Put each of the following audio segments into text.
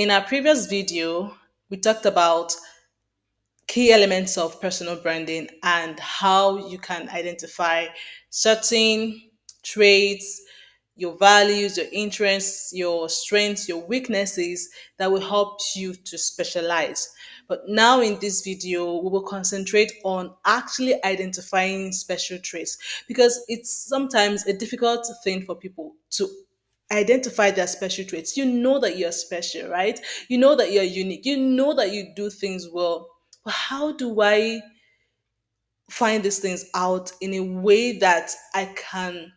In our previous video, we talked about key elements of personal branding and how you can identify certain traits, your values, your interests, your strengths, your weaknesses that will help you to specialize. But now in this video, we will concentrate on actually identifying special traits because it's sometimes a difficult thing for people to identify their special traits. You know that you're special, right? You know that you're unique. You know that you do things well. But how do I find these things out in a way that I can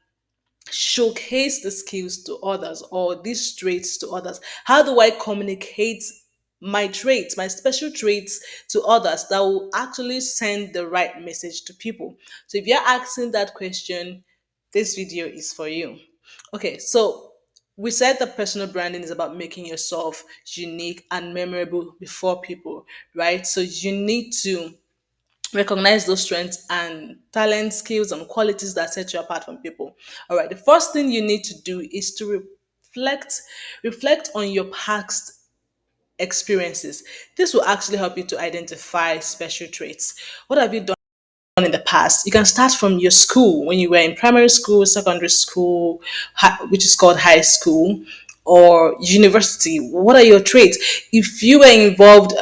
showcase the skills to others or these traits to others? How do I communicate my traits, my special traits to others that will actually send the right message to people? So if you're asking that question, this video is for you. Okay, so we said that personal branding is about making yourself unique and memorable before people, right? So you need to recognize those strengths and talent, skills, and qualities that set you apart from people. All right, the first thing you need to do is to reflect on your past experiences. This will actually help you to identify special traits. What have you done in the past? You can start from your school when you were in primary school, secondary school, which is called high school, or university. What are your traits? If you were involved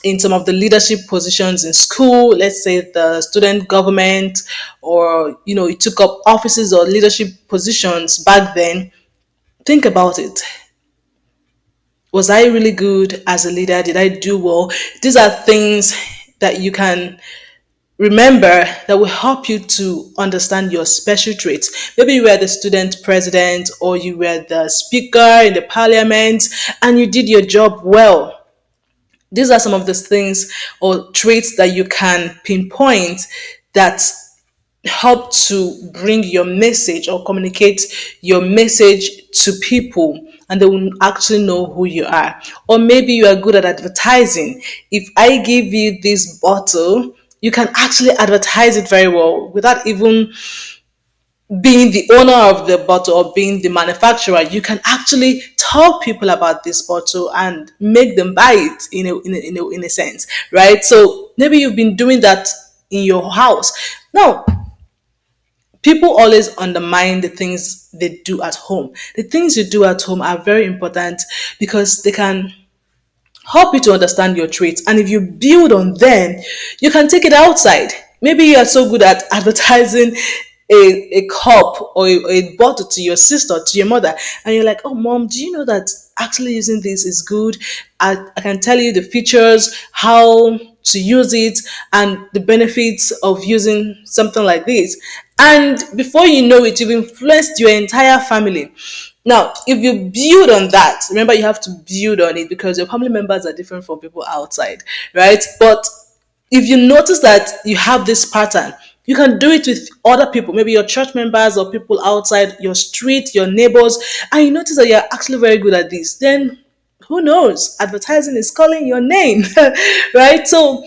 in some of the leadership positions in school, let's say the student government, or you took up offices or leadership positions back then, think about it. Was I really good as a leader? Did I do well? These are things that you can remember that will help you to understand your special traits. Maybe you were the student president or you were the speaker in the parliament and you did your job well. These are some of the things or traits that you can pinpoint that help to bring your message or communicate your message to people, and they will actually know who you are. Or maybe you are good at advertising. If I give you this bottle, you can actually advertise it very well without even being the owner of the bottle or being the manufacturer. You can actually tell people about this bottle and make them buy it in a sense, right? So maybe you've been doing that in your house. Now, people always undermine the things they do at home. The things you do at home are very important because they can help you to understand your traits. And if you build on them, you can take it outside. Maybe you are so good at advertising a cup or a bottle to your sister, to your mother, and you're like, oh, mom, do you know that actually using this is good? I can tell you the features, how to use it, and the benefits of using something like this. And before you know it, you've influenced your entire family. Now, if you build on that, remember you have to build on it because your family members are different from people outside, right? But if you notice that you have this pattern, you can do it with other people, maybe your church members or people outside your street, your neighbors, and you notice that you're actually very good at this, then who knows? Advertising is calling your name, right? So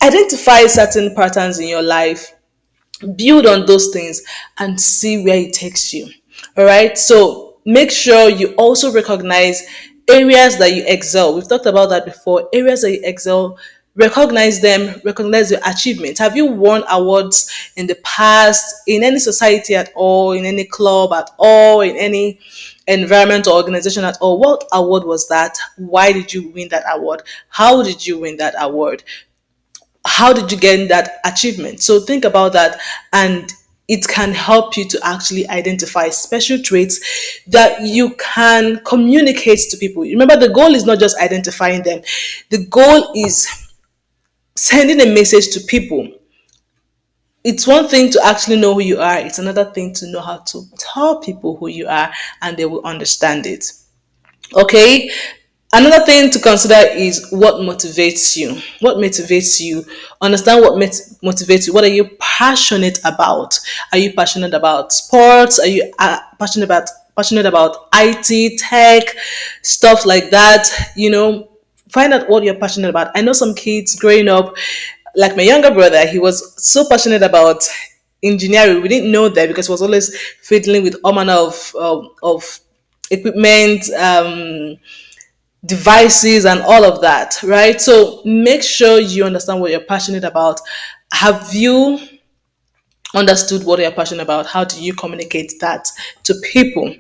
identify certain patterns in your life, build on those things, and see where it takes you. All right, so make sure you also recognize areas that you excel. We've talked about that before. Areas that you excel, recognize them, recognize your achievements. Have you won awards in the past, in any society at all, in any club at all, in any environment or organization at all? What award was that? Why did you win that award? How did you win that award? How did you get that achievement? So think about that, and it can help you to actually identify special traits that you can communicate to people. Remember, the goal is not just identifying them, the goal is sending a message to people. It's one thing to actually know who you are, it's another thing to know how to tell people who you are and they will understand it. Okay, another thing to consider is what motivates you. What motivates you? Understand what motivates you. What are you passionate about? Are you passionate about sports? Are you passionate about IT, tech, stuff like that? Find out what you're passionate about. I know some kids growing up, like my younger brother, he was so passionate about engineering. We didn't know that because he was always fiddling with all manner of equipment, devices and all of that, right? So make sure you understand what you're passionate about. Have you understood what you're passionate about? How do you communicate that to people?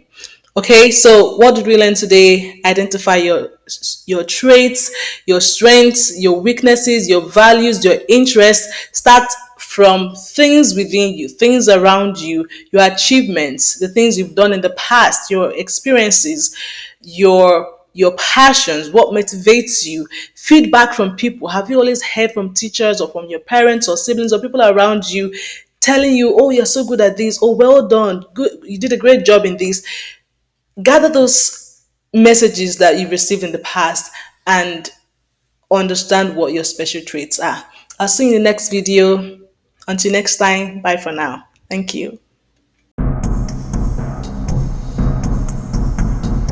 Okay, so what did we learn today? Identify your traits, your strengths, your weaknesses, your values, your interests. Start from things within you, things around you, your achievements, the things you've done in the past, your experiences, your passions, what motivates you, feedback from people. Have you always heard from teachers or from your parents or siblings or people around you telling you, oh, you're so good at this, oh, well done, good, you did a great job in this? Gather those messages that you've received in the past and understand what your special traits are. I'll see you in the next video. Until next time, bye for now. Thank you.